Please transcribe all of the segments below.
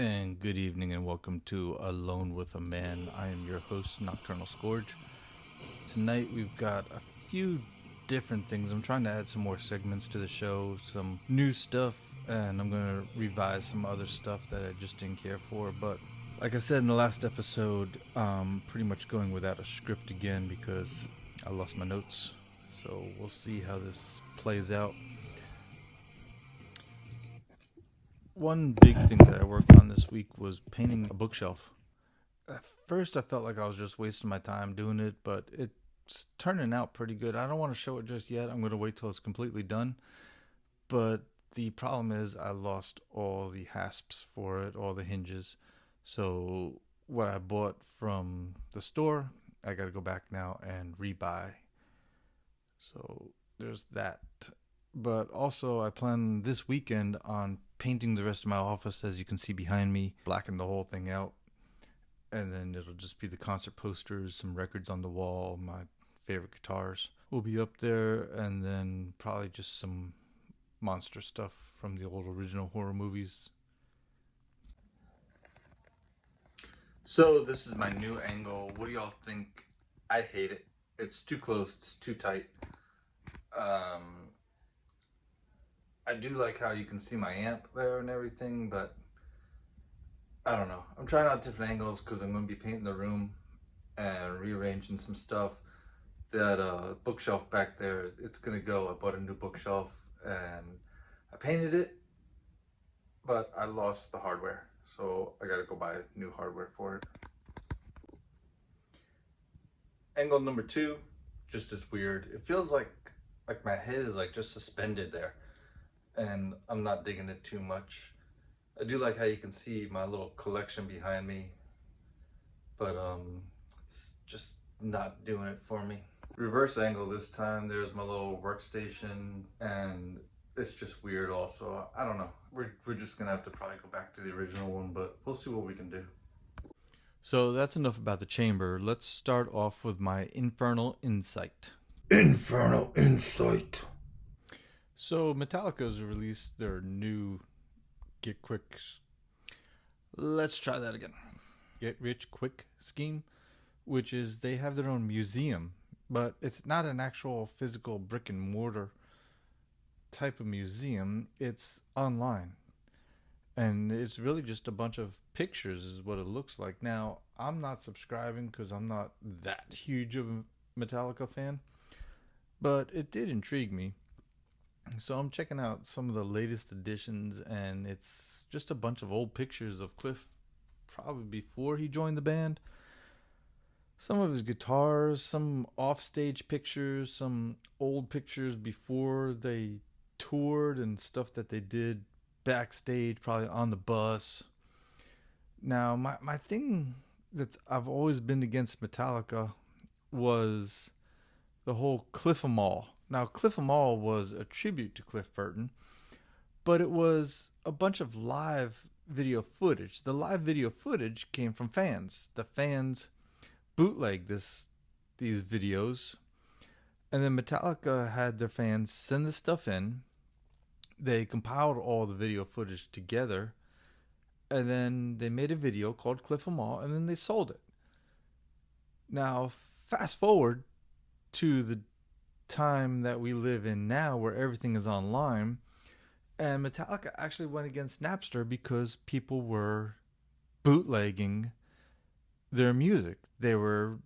And good evening and welcome to Alone with a Man. I am your host, Nocturnal Scourge. Tonight we've got a few different things. I'm trying to add some more segments to the show, some new stuff, and I'm going to revise some other stuff that I just didn't care for. But like I said in the last episode, I'm pretty much going without a script again because I lost my notes. So we'll see how this plays out. One big thing that I worked on this week was painting a bookshelf. At first, I felt like I was just wasting my time doing it, but it's turning out pretty good. I don't want to show it just yet. I'm going to wait till it's completely done. But the problem is I lost all the hasps for it, all the hinges. So what I bought from the store, I got to go back now and rebuy. So there's that. But also, I plan this weekend on painting the rest of my office, as you can see behind me, blacken the whole thing out. And then it'll just be the concert posters, some records on the wall, my favorite guitars will be up there, and then probably just some monster stuff from the old original horror movies. So this is my new angle. What do y'all think? I hate it. It's too close. It's too tight. I do like how you can see my amp there and everything, but I don't know. I'm trying out different angles because I'm going to be painting the room and rearranging some stuff. That bookshelf back there, it's going to go. I bought a new bookshelf and I painted it, but I lost the hardware. So I got to go buy new hardware for it. Angle number 2, just as weird. It feels like my head is like just suspended there. And I'm not digging it too much. I do like how you can see my little collection behind me, but it's just not doing it for me. Reverse angle this time. There's my little workstation, and it's just weird also. I don't know. We're just gonna have to probably go back to the original one, but we'll see what we can do. So that's enough about the chamber. Let's start off with my infernal insight. Infernal insight. So Metallica's released their new Get Rich Quick scheme, which is they have their own museum, but it's not an actual physical brick and mortar type of museum. It's online. And it's really just a bunch of pictures is what it looks like. Now, I'm not subscribing because I'm not that huge of a Metallica fan, but it did intrigue me. So I'm checking out some of the latest editions, and it's just a bunch of old pictures of Cliff probably before he joined the band. Some of his guitars, some offstage pictures, some old pictures before they toured and stuff that they did backstage, probably on the bus. Now, my thing that I've always been against Metallica was the whole Cliff-A-Mall. Now, Cliff-A-Mall was a tribute to Cliff Burton, but it was a bunch of live video footage. The live video footage came from fans. The fans bootlegged these videos, and then Metallica had their fans send the stuff in. They compiled all the video footage together, and then they made a video called Cliff-A-Mall, and then they sold it. Now, fast forward to the time that we live in now where everything is online, and Metallica actually went against Napster because people were bootlegging their music. They were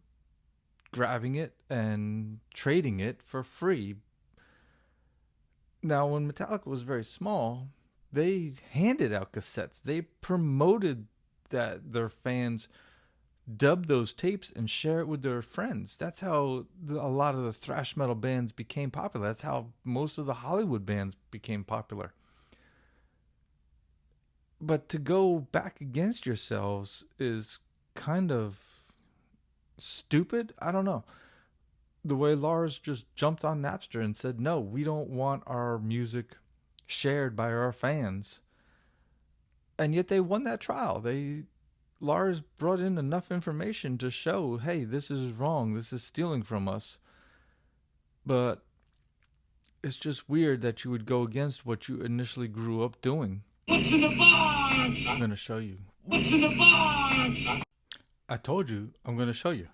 grabbing it and trading it for free. Now, when Metallica was very small, they handed out cassettes. They promoted that their fans dub those tapes and share it with their friends. That's how a lot of the thrash metal bands became popular. That's how most of the Hollywood bands became popular. But to go back against yourselves is kind of stupid. I don't know. The way Lars just jumped on Napster and said, no, we don't want our music shared by our fans. And yet they won that trial. Lars brought in enough information to show, hey, this is wrong. This is stealing from us. But it's just weird that you would go against what you initially grew up doing. What's in the box? I'm going to show you. What's in the box? I told you I'm going to show you.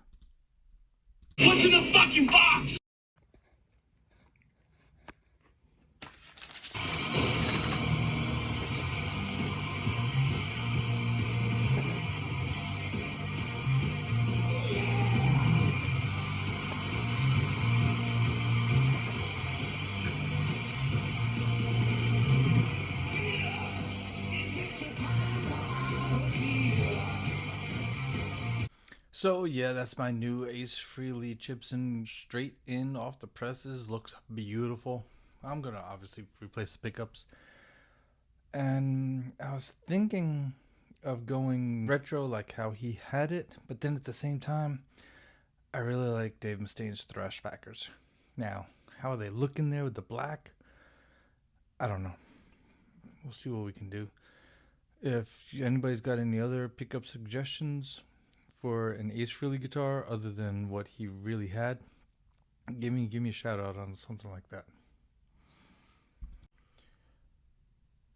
What's in the fucking box? So yeah, that's my new Ace Frehley Chipson straight in off the presses. Looks beautiful. I'm going to obviously replace the pickups. And I was thinking of going retro like how he had it, but then at the same time, I really like Dave Mustaine's Thrash Fackers. Now, how are they looking there with the black? I don't know. We'll see what we can do. If anybody's got any other pickup suggestions for an Ace Frehley guitar other than what he really had, give me a shout out on something like that.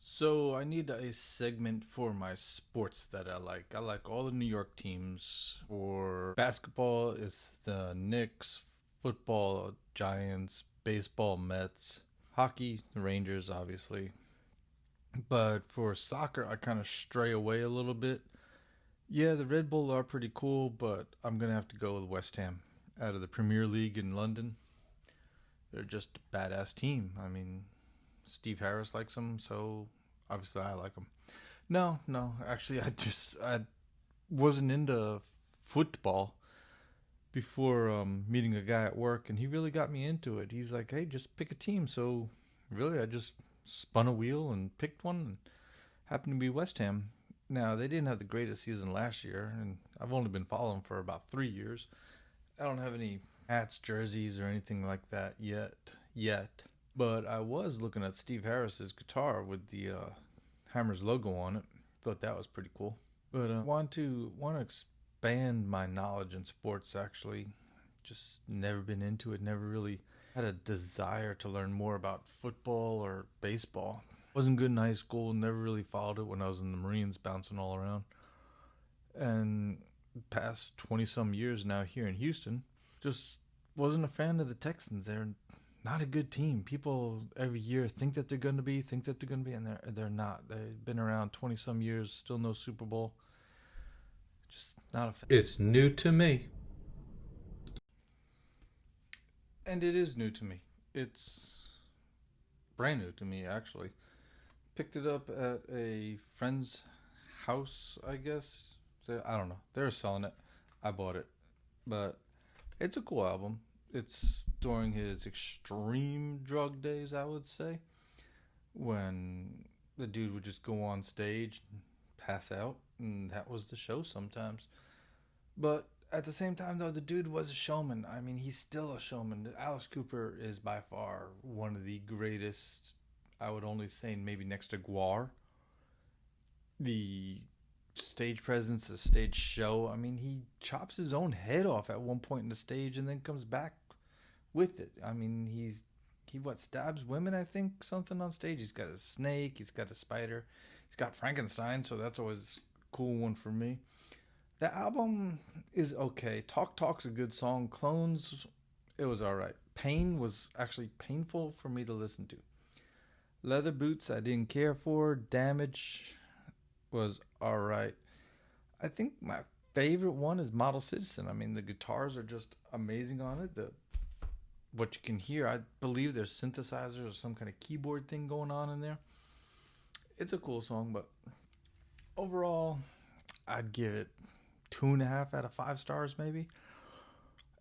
So I need a segment for my sports that I like. I like all the New York teams. For basketball, it's the Knicks. Football, Giants. Baseball, Mets. Hockey, the Rangers, obviously. But for soccer, I kind of stray away a little bit. Yeah, the Red Bull are pretty cool, but I'm going to have to go with West Ham out of the Premier League in London. They're just a badass team. I mean, Steve Harris likes them, so obviously I like them. No, actually I wasn't into football before meeting a guy at work, and he really got me into it. He's like, hey, just pick a team. So really I just spun a wheel and picked one, and happened to be West Ham. Now, they didn't have the greatest season last year, and I've only been following for about 3 years. I don't have any hats, jerseys, or anything like that yet. But I was looking at Steve Harris's guitar with the Hammers logo on it. Thought that was pretty cool. But I want to expand my knowledge in sports, actually. Just never been into it, never really had a desire to learn more about football or baseball. Wasn't good in high school, never really followed it when I was in the Marines, bouncing all around. And past 20-some years now here in Houston, just wasn't a fan of the Texans. They're not a good team. People every year think that they're going to be, and they're not. They've been around 20-some years, still no Super Bowl. Just not a fan. It's new to me. And it is new to me. It's brand new to me, actually. Picked it up at a friend's house, I guess. I don't know. They were selling it. I bought it. But it's a cool album. It's during his extreme drug days, I would say, when the dude would just go on stage and pass out, and that was the show sometimes. But at the same time, though, the dude was a showman. I mean, he's still a showman. Alice Cooper is by far one of the greatest. I would only say maybe next to Guar. The stage presence, the stage show. I mean, he chops his own head off at one point in the stage and then comes back with it. I mean, he stabs women, I think, something on stage. He's got a snake, he's got a spider, he's got Frankenstein, so that's always a cool one for me. The album is okay. Talk's a good song. Clones, it was alright. Pain was actually painful for me to listen to. Leather Boots, I didn't care for. Damage was alright. I think my favorite one is Model Citizen. I mean, the guitars are just amazing on it. What you can hear, I believe there's synthesizers or some kind of keyboard thing going on in there. It's a cool song, but overall, I'd give it 2.5 out of 5 stars, maybe.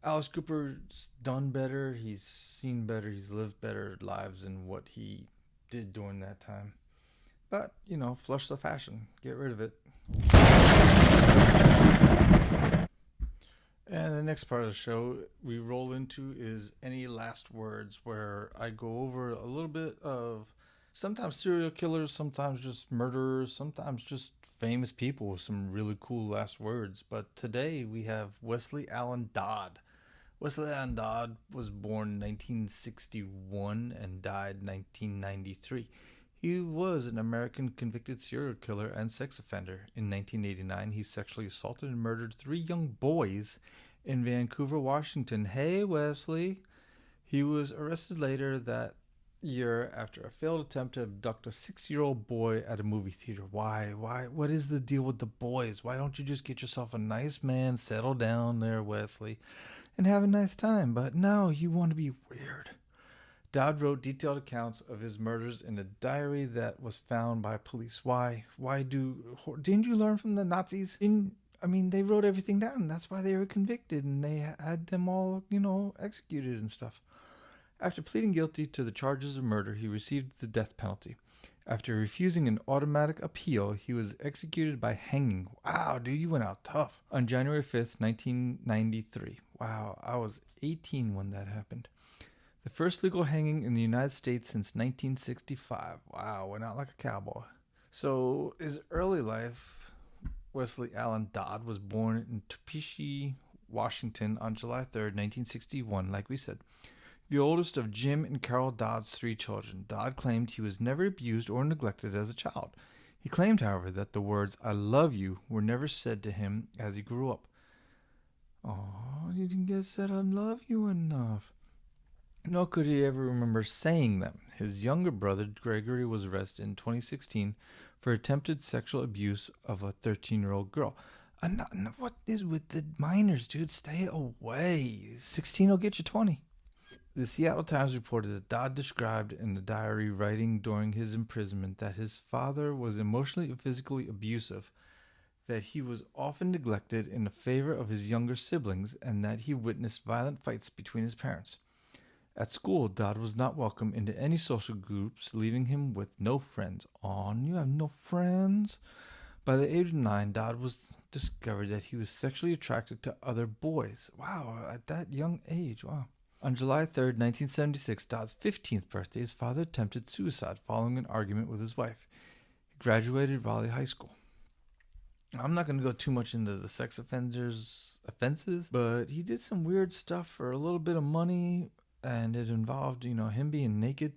Alice Cooper's done better. He's seen better. He's lived better lives than what he did during that time. But, flush the fashion. Get rid of it. And the next part of the show we roll into is Any Last Words, where I go over a little bit of sometimes serial killers, sometimes just murderers, sometimes just famous people with some really cool last words. But today we have Westley Allen Dodd. Westley Allen Dodd was born in 1961 and died 1993. He was an American convicted serial killer and sex offender. In 1989, he sexually assaulted and murdered 3 young boys in Vancouver, Washington. Hey, Wesley. He was arrested later that year after a failed attempt to abduct a 6-year-old boy at a movie theater. Why? What is the deal with the boys? Why don't you just get yourself a nice man, settle down there, Wesley, and have a nice time? But no, you want to be weird. Dodd wrote detailed accounts of his murders in a diary that was found by police. Why? Didn't you learn from the Nazis? They wrote everything down. That's why they were convicted, and they had them all, executed and stuff. After pleading guilty to the charges of murder, he received the death penalty. After refusing an automatic appeal, he was executed by hanging. Wow, dude, you went out tough. On January 5th, 1993. Wow, I was 18 when that happened. The first legal hanging in the United States since 1965. Wow, went out like a cowboy. So, his early life, Wesley Allen Dodd was born in Topeka, Washington on July 3rd, 1961, like we said. The oldest of Jim and Carol Dodd's 3 children. Dodd claimed he was never abused or neglected as a child. He claimed, however, that the words, "I love you," were never said to him as he grew up. Oh, you didn't get said, "I love you" enough. Nor could he ever remember saying them. His younger brother, Gregory, was arrested in 2016 for attempted sexual abuse of a 13-year-old girl. What is with the minors, dude? Stay away. 16 will get you 20. The Seattle Times reported that Dodd described in the diary writing during his imprisonment that his father was emotionally and physically abusive, that he was often neglected in favor of his younger siblings, and that he witnessed violent fights between his parents. At school, Dodd was not welcome into any social groups, leaving him with no friends. Aw, you have no friends? By the age of 9, Dodd was discovered that he was sexually attracted to other boys. Wow, at that young age, wow. On July 3rd, 1976, Dodd's 15th birthday, his father attempted suicide following an argument with his wife. He graduated Raleigh High School. I'm not going to go too much into the sex offenses, but he did some weird stuff for a little bit of money, and it involved, him being naked.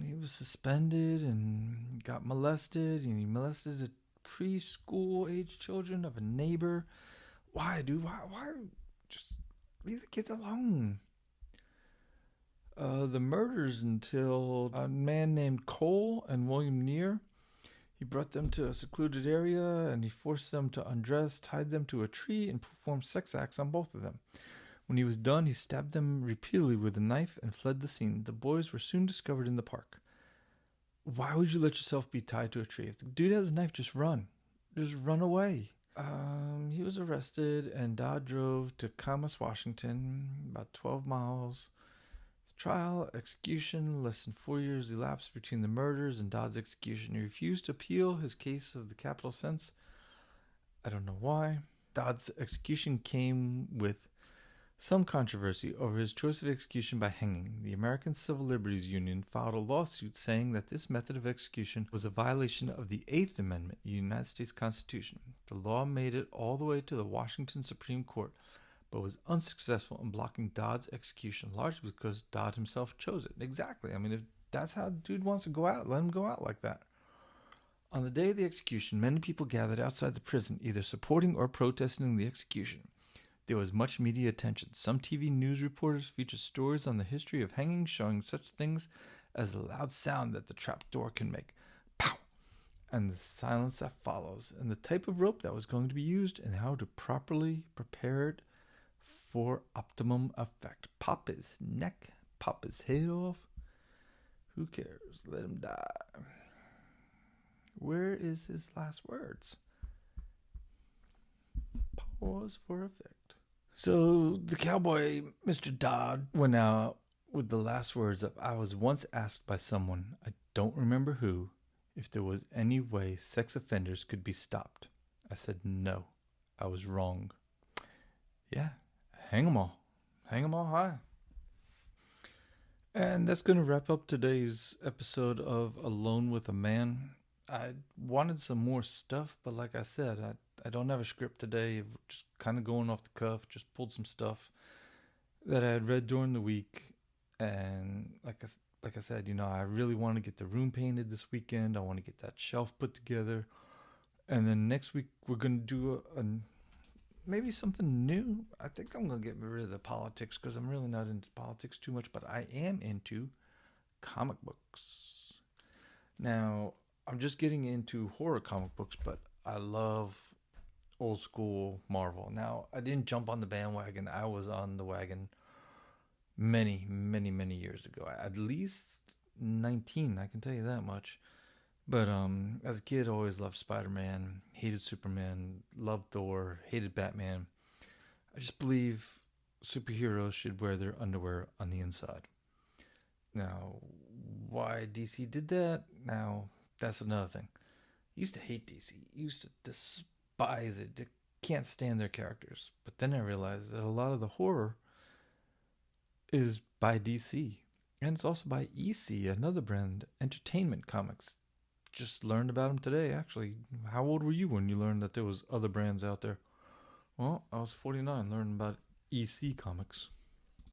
He was suspended and got molested, and he molested the preschool-age children of a neighbor. Why, dude? Why? Just leave the kids alone. The murders until a man named Cole and William Neer. He brought them to a secluded area, and he forced them to undress, tied them to a tree, and performed sex acts on both of them. When he was done, he stabbed them repeatedly with a knife and fled the scene. The boys were soon discovered in the park. Why would you let yourself be tied to a tree? If the dude has a knife, just run. Just run away. He was arrested, and Dodd drove to Camas, Washington, about 12 miles. Trial, execution, less than 4 years elapsed between the murders and Dodd's execution. He refused to appeal his case of the capital sentence. I don't know why. Dodd's execution came with some controversy over his choice of execution by hanging. The American Civil Liberties Union filed a lawsuit saying that this method of execution was a violation of the 8th Amendment of the United States Constitution. The law made it all the way to the Washington Supreme Court, but was unsuccessful in blocking Dodd's execution, largely because Dodd himself chose it. Exactly. If that's how the dude wants to go out, let him go out like that. On the day of the execution, many people gathered outside the prison, either supporting or protesting the execution. There was much media attention. Some TV news reporters featured stories on the history of hanging, showing such things as the loud sound that the trap door can make, pow, and the silence that follows, and the type of rope that was going to be used, and how to properly prepare it for optimum effect. Pop his neck, pop his head off. Who cares? Let him die. Where is his last words? Pause for effect. So the cowboy, Mr. Dodd, went out with the last words of, "I was once asked by someone, I don't remember who, if there was any way sex offenders could be stopped. I said no. I was wrong." Yeah, hang 'em all. Hang 'em all high. And that's going to wrap up today's episode of Alone with a Man. I wanted some more stuff, but like I said, I don't have a script today. Just kind of going off the cuff. Just pulled some stuff that I had read during the week. And like like I said, I really want to get the room painted this weekend. I want to get that shelf put together. And then next week, we're going to do maybe something new. I think I'm going to get rid of the politics because I'm really not into politics too much, but I am into comic books. Now, I'm just getting into horror comic books, but I love old school Marvel. Now, I didn't jump on the bandwagon. I was on the wagon many, many, many years ago. At least 19, I can tell you that much. But as a kid, I always loved Spider-Man, hated Superman, loved Thor, hated Batman. I just believe superheroes should wear their underwear on the inside. Now, why DC did that? Now, that's another thing. I used to hate DC. I used to despise it. I can't stand their characters. But then I realized that a lot of the horror is by DC. And it's also by EC, another brand, Entertainment Comics. Just learned about them today, actually. How old were you when you learned that there was other brands out there? Well, I was 49 learning about EC Comics.